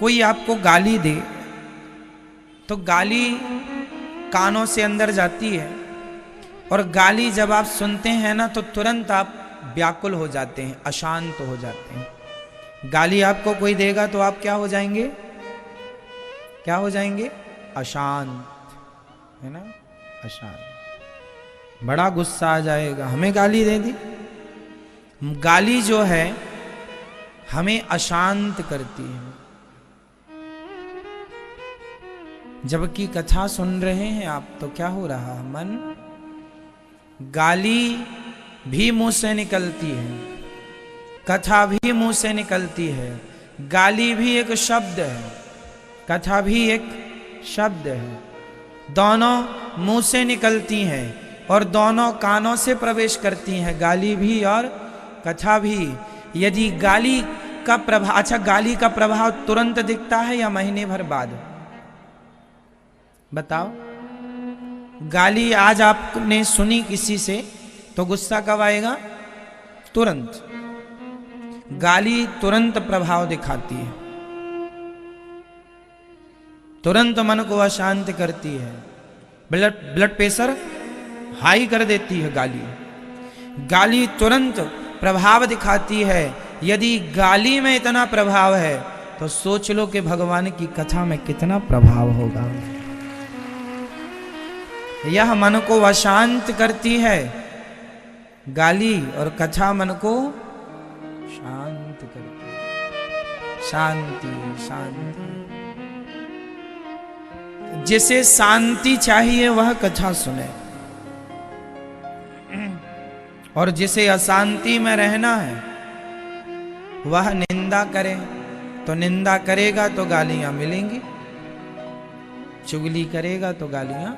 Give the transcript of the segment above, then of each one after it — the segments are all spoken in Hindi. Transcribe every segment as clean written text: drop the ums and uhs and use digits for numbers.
कोई आपको गाली दे तो गाली कानों से अंदर जाती है, और गाली जब आप सुनते हैं ना तो तुरंत आप व्याकुल हो जाते हैं, अशांत हो जाते हैं। गाली आपको कोई देगा तो आप क्या हो जाएंगे? क्या हो जाएंगे? अशांत, है ना, अशांत। बड़ा गुस्सा आ जाएगा, हमें गाली दे दी। गाली जो है हमें अशांत करती है। जबकि कथा सुन रहे हैं आप तो क्या हो रहा है? मन, गाली भी मुंह से निकलती है, कथा भी मुंह से निकलती है। गाली भी एक शब्द है, कथा भी एक शब्द है। दोनों मुंह से निकलती हैं और दोनों कानों से प्रवेश करती हैं, गाली भी और कथा भी। यदि गाली का प्रभाव, अच्छा गाली का प्रभाव तुरंत दिखता है या महीने भर बाद? बताओ। गाली आज आपने सुनी किसी से तो गुस्सा कब आएगा? तुरंत। गाली तुरंत प्रभाव दिखाती है, तुरंत मन को अशांत करती है, ब्लड प्रेशर हाई कर देती है गाली। गाली तुरंत प्रभाव दिखाती है। यदि गाली में इतना प्रभाव है तो सोच लो कि भगवान की कथा में कितना प्रभाव होगा। यह मन को अशांत करती है गाली, और कथा मन को शांत करती है। शांति, शांति। जिसे शांति चाहिए वह कथा सुने, और जिसे अशांति में रहना है वह निंदा करे। तो निंदा करेगा तो गालियां मिलेंगी, चुगली करेगा तो गालियां।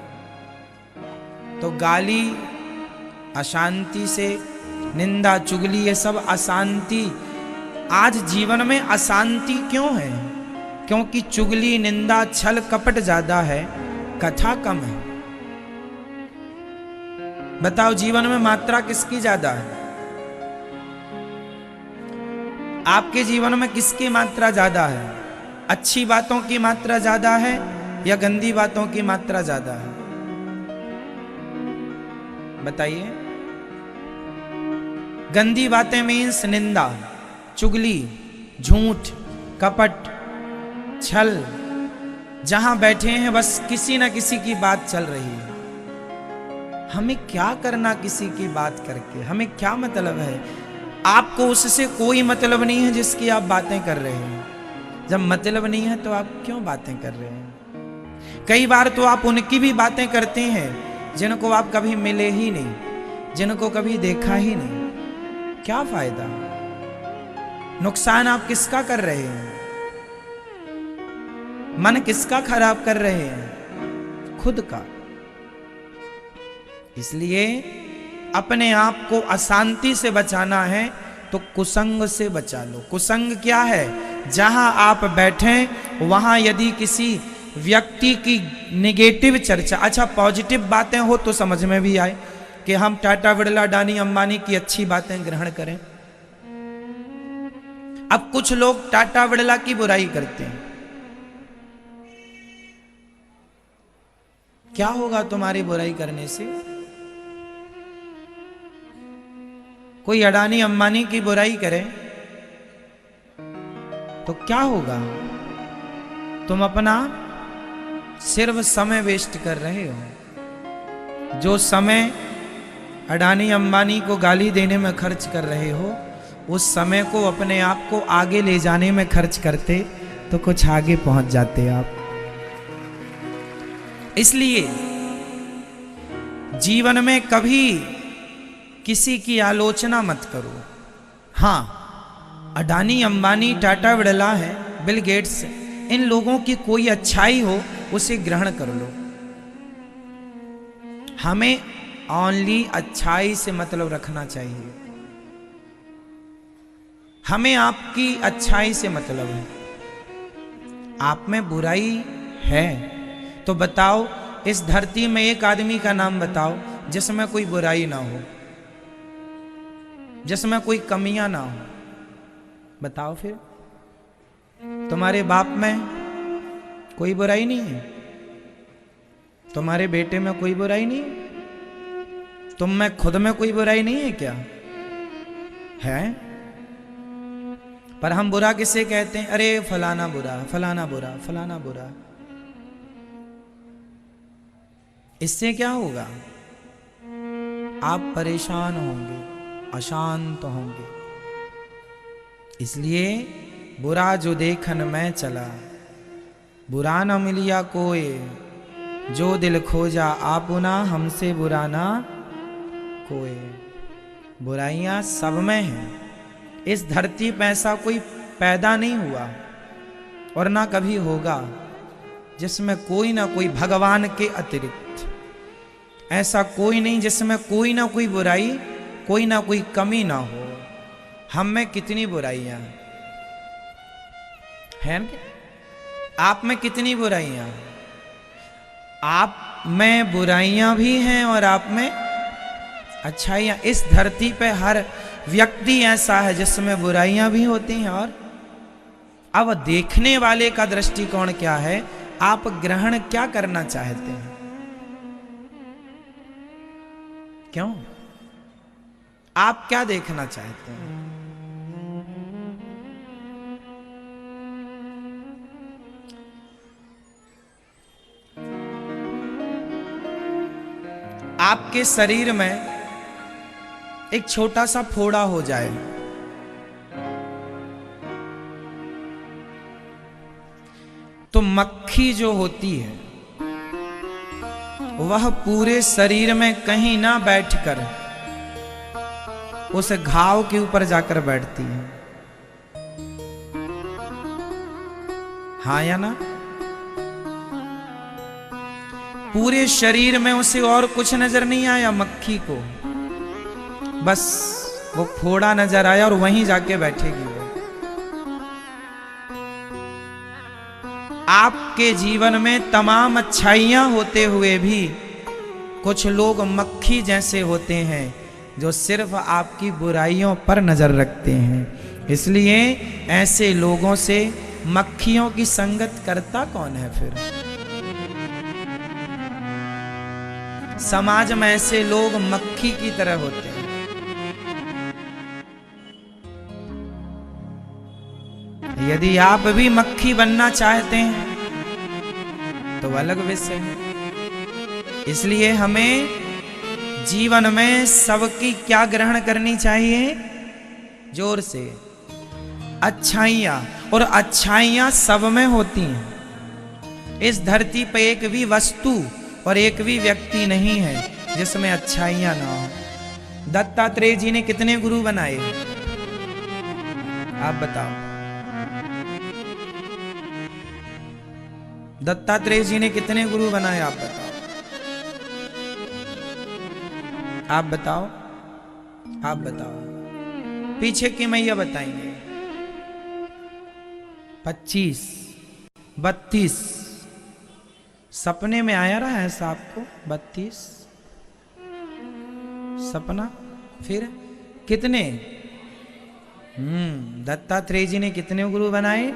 तो गाली अशांति से, निंदा, चुगली, ये सब अशांति। आज जीवन में अशांति क्यों है? क्योंकि चुगली, निंदा, छल कपट ज्यादा है, कथा कम है। बताओ जीवन में मात्रा किसकी ज्यादा है? आपके जीवन में किसकी मात्रा ज्यादा है? अच्छी बातों की मात्रा ज्यादा है या गंदी बातों की मात्रा ज्यादा है? बताइए। गंदी बातें मीन्स निंदा, चुगली, झूठ, कपट, छल। जहां बैठे हैं बस किसी ना किसी की बात चल रही है। हमें क्या करना किसी की बात करके? हमें क्या मतलब है? आपको उससे कोई मतलब नहीं है जिसकी आप बातें कर रहे हैं। जब मतलब नहीं है तो आप क्यों बातें कर रहे हैं? कई बार तो आप उनकी भी बातें करते हैं जिनको आप कभी मिले ही नहीं, जिनको कभी देखा ही नहीं। क्या फायदा? नुकसान आप किसका कर रहे हैं? मन किसका खराब कर रहे हैं? खुद का। इसलिए अपने आप को अशांति से बचाना है तो कुसंग से बचा लो। कुसंग क्या है? जहां आप बैठे वहां यदि किसी व्यक्ति की नेगेटिव चर्चा, अच्छा पॉजिटिव बातें हो तो समझ में भी आए कि हम टाटा, बिरला, अडानी, अंबानी की अच्छी बातें ग्रहण करें। अब कुछ लोग टाटा, बिरला की बुराई करते हैं। क्या होगा तुम्हारी बुराई करने से? कोई अडानी, अंबानी की बुराई करे तो क्या होगा? तुम अपना सिर्फ समय वेस्ट कर रहे हो। जो समय अडानी, अंबानी को गाली देने में खर्च कर रहे हो, उस समय को अपने आप को आगे ले जाने में खर्च करते तो कुछ आगे पहुंच जाते आप। इसलिए जीवन में कभी किसी की आलोचना मत करो। हां, अडानी, अंबानी, टाटा, बिरला है, बिल गेट्स, इन लोगों की कोई अच्छाई हो उसे ग्रहण कर लो। हमें ओनली अच्छाई से मतलब रखना चाहिए। हमें आपकी अच्छाई से मतलब है। आप में बुराई है तो बताओ, इस धरती में एक आदमी का नाम बताओ जिसमें कोई बुराई ना हो, जिसमें कोई कमियां ना हो। बताओ फिर। तुम्हारे बाप में कोई बुराई नहीं है, तुम्हारे बेटे में कोई बुराई नहीं है, तुम में खुद में कोई बुराई नहीं है क्या? है? पर हम बुरा किसे कहते हैं? अरे फलाना बुरा, फलाना बुरा, फलाना बुरा। इससे क्या होगा? आप परेशान होंगे, अशांत होंगे। इसलिए बुरा जो देखन में चला, बुरा न मिलिया कोई, जो दिल खोजा आपुना, हमसे बुरा ना कोई। बुराइयां सब में हैं। इस धरती पे ऐसा कोई पैदा नहीं हुआ और ना कभी होगा जिसमें कोई ना कोई भगवान के अतिरिक्त ऐसा कोई नहीं जिसमें कोई ना कोई बुराई, कोई ना कोई कमी ना हो। हम में कितनी बुराइयां हैं? आप में कितनी बुराइयां? आप में बुराइयां भी हैं और आप में अच्छाइयां। इस धरती पे हर व्यक्ति ऐसा है जिसमें बुराइयां भी होती हैं। और अब देखने वाले का दृष्टिकोण क्या है? आप ग्रहण क्या करना चाहते हैं? क्यों? आप क्या देखना चाहते हैं? आपके शरीर में एक छोटा सा फोड़ा हो जाए, तो मक्खी जो होती है वह पूरे शरीर में कहीं ना बैठकर उस घाव के ऊपर जाकर बैठती है। हाँ या ना? पूरे शरीर में उसे और कुछ नजर नहीं आया मक्खी को, बस वो फोड़ा नजर आया और वहीं जाके बैठेगी वो। आपके जीवन में तमाम अच्छाइयां होते हुए भी कुछ लोग मक्खी जैसे होते हैं जो सिर्फ आपकी बुराइयों पर नजर रखते हैं। इसलिए ऐसे लोगों से मक्खियों की संगत करता कौन है? फिर समाज में ऐसे लोग मक्खी की तरह होते हैं। यदि आप भी मक्खी बनना चाहते हैं तो अलग विषय है। इसलिए हमें जीवन में सबकी क्या ग्रहण करनी चाहिए? जोर से, अच्छाइयां। और अच्छाइयां सब में होती हैं। इस धरती पर एक भी वस्तु और एक भी व्यक्ति नहीं है जिसमें अच्छाइयां ना हो। दत्तात्रेय जी ने कितने गुरु बनाए? आप बताओ। दत्तात्रेय जी ने कितने गुरु बनाए? आप बताओ। आप बताओ। आप बताओ। पीछे की मैया बताएंगे। 25, 32 सपने में आया रहा है ऐसा आपको? 32 सपना? फिर कितने? दत्तात्रेय जी ने कितने गुरु बनाए?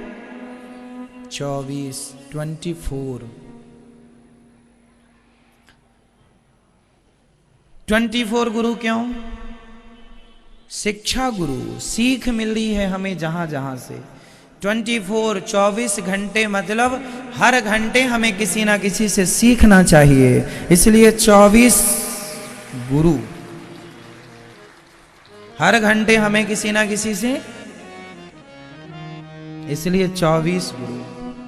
24, 24 गुरु। क्यों? शिक्षा गुरु, सीख मिल रही है हमें जहां जहां से। 24 घंटे मतलब हर घंटे हमें किसी ना किसी से सीखना चाहिए। इसलिए 24 गुरु, हर घंटे हमें किसी ना किसी से, इसलिए 24 गुरु।